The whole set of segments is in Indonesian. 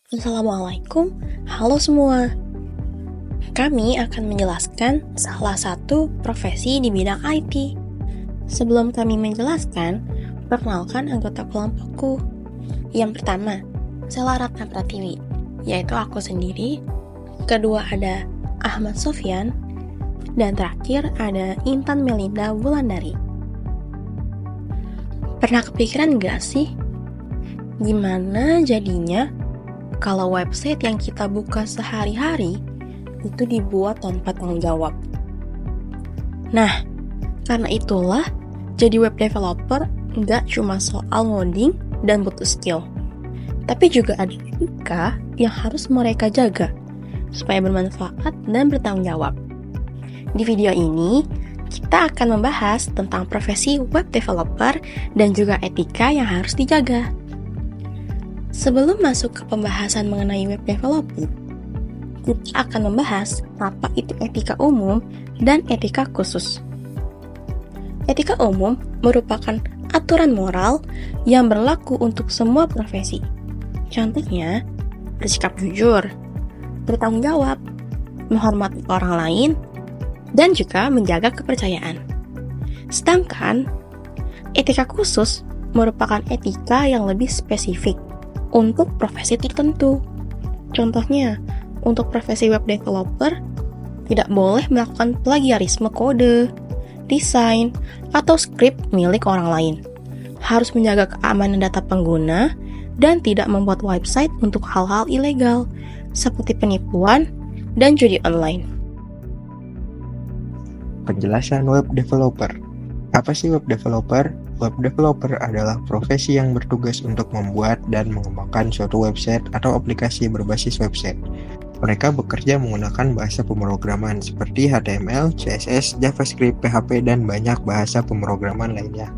Assalamualaikum, halo semua. Kami akan menjelaskan salah satu profesi di bidang IT. Sebelum kami menjelaskan, perkenalkan anggota kelompokku. Yang pertama, saya Ratna Pratiwi, yaitu aku sendiri. Kedua ada Ahmad Sofyan, dan terakhir ada Intan Melinda Wulandari. Pernah kepikiran gak sih, gimana jadinya kalau website yang kita buka sehari-hari itu dibuat tanpa tanggung jawab? Nah, karena itulah jadi web developer nggak cuma soal ngoding dan butuh skill, tapi juga ada etika yang harus mereka jaga supaya bermanfaat dan bertanggung jawab. Di video ini, kita akan membahas tentang profesi web developer dan juga etika yang harus dijaga. Sebelum masuk ke pembahasan mengenai web developer, kita akan membahas apa itu etika umum dan etika khusus. Etika umum merupakan aturan moral yang berlaku untuk semua profesi. Contohnya, bersikap jujur, bertanggung jawab, menghormati orang lain, dan juga menjaga kepercayaan. Sedangkan, etika khusus merupakan etika yang lebih spesifik untuk profesi tertentu. Contohnya, untuk profesi web developer, tidak boleh melakukan plagiarisme kode, desain, atau skrip milik orang lain. Harus menjaga keamanan data pengguna dan tidak membuat website untuk hal-hal ilegal, seperti penipuan dan judi online. Penjelasan web developer. Apa sih web developer? Web developer adalah profesi yang bertugas untuk membuat dan mengembangkan suatu website atau aplikasi berbasis website. Mereka bekerja menggunakan bahasa pemrograman seperti HTML, CSS, JavaScript, PHP, dan banyak bahasa pemrograman lainnya.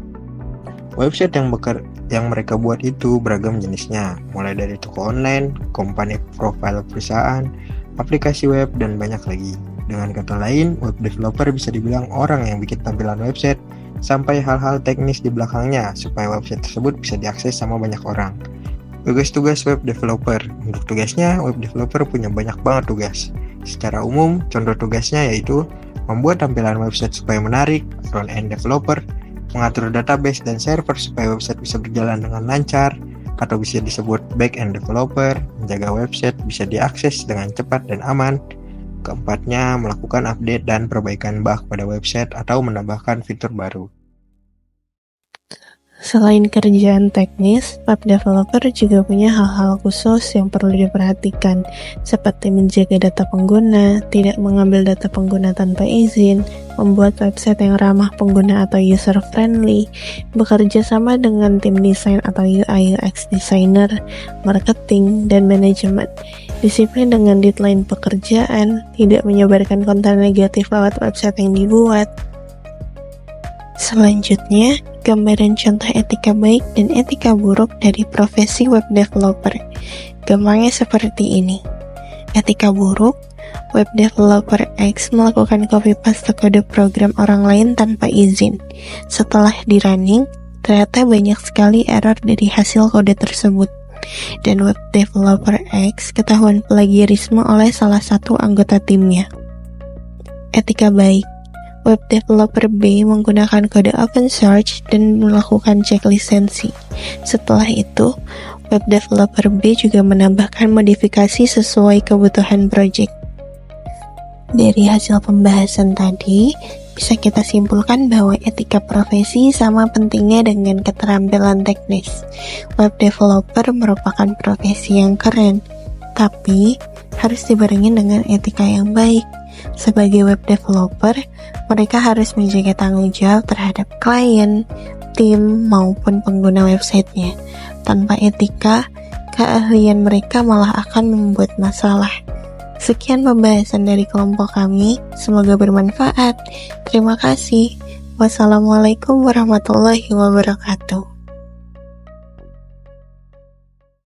Website yang mereka buat itu beragam jenisnya, mulai dari toko online, company profile perusahaan, aplikasi web, dan banyak lagi. Dengan kata lain, web developer bisa dibilang orang yang bikin tampilan website sampai hal-hal teknis di belakangnya supaya website tersebut bisa diakses sama banyak orang. Tugas-tugas web developer. Untuk tugasnya, web developer punya banyak banget tugas. Secara umum, contoh tugasnya yaitu membuat tampilan website supaya menarik, front-end developer, mengatur database dan server supaya website bisa berjalan dengan lancar, atau bisa disebut back-end developer, menjaga website bisa diakses dengan cepat dan aman. Keempatnya, melakukan update dan perbaikan bug pada website atau menambahkan fitur baru. Selain kerjaan teknis, web developer juga punya hal-hal khusus yang perlu diperhatikan, seperti menjaga data pengguna, tidak mengambil data pengguna tanpa izin, membuat website yang ramah pengguna atau user-friendly, bekerja sama dengan tim desain atau UI/UX designer, marketing, dan manajemen, disiplin dengan deadline pekerjaan, tidak menyebarkan konten negatif lewat website yang dibuat. Selanjutnya, gambaran contoh etika baik dan etika buruk dari profesi web developer. Gampangnya seperti ini. Etika buruk, web developer X melakukan copy paste kode program orang lain tanpa izin. Setelah di running, ternyata banyak sekali error dari hasil kode tersebut. Dan web developer X ketahuan plagiarisme oleh salah satu anggota timnya. Etika baik, web developer B menggunakan kode open source dan melakukan cek lisensi. Setelah itu, web developer B juga menambahkan modifikasi sesuai kebutuhan project. Dari hasil pembahasan tadi, bisa kita simpulkan bahwa etika profesi sama pentingnya dengan keterampilan teknis. Web developer merupakan profesi yang keren, tapi harus dibarengi dengan etika yang baik. Sebagai web developer, mereka harus menjaga tanggung jawab terhadap klien, tim, maupun pengguna websitenya. Tanpa etika, keahlian mereka malah akan membuat masalah. Sekian pembahasan dari kelompok kami, semoga bermanfaat. Terima kasih. Wassalamualaikum warahmatullahi wabarakatuh.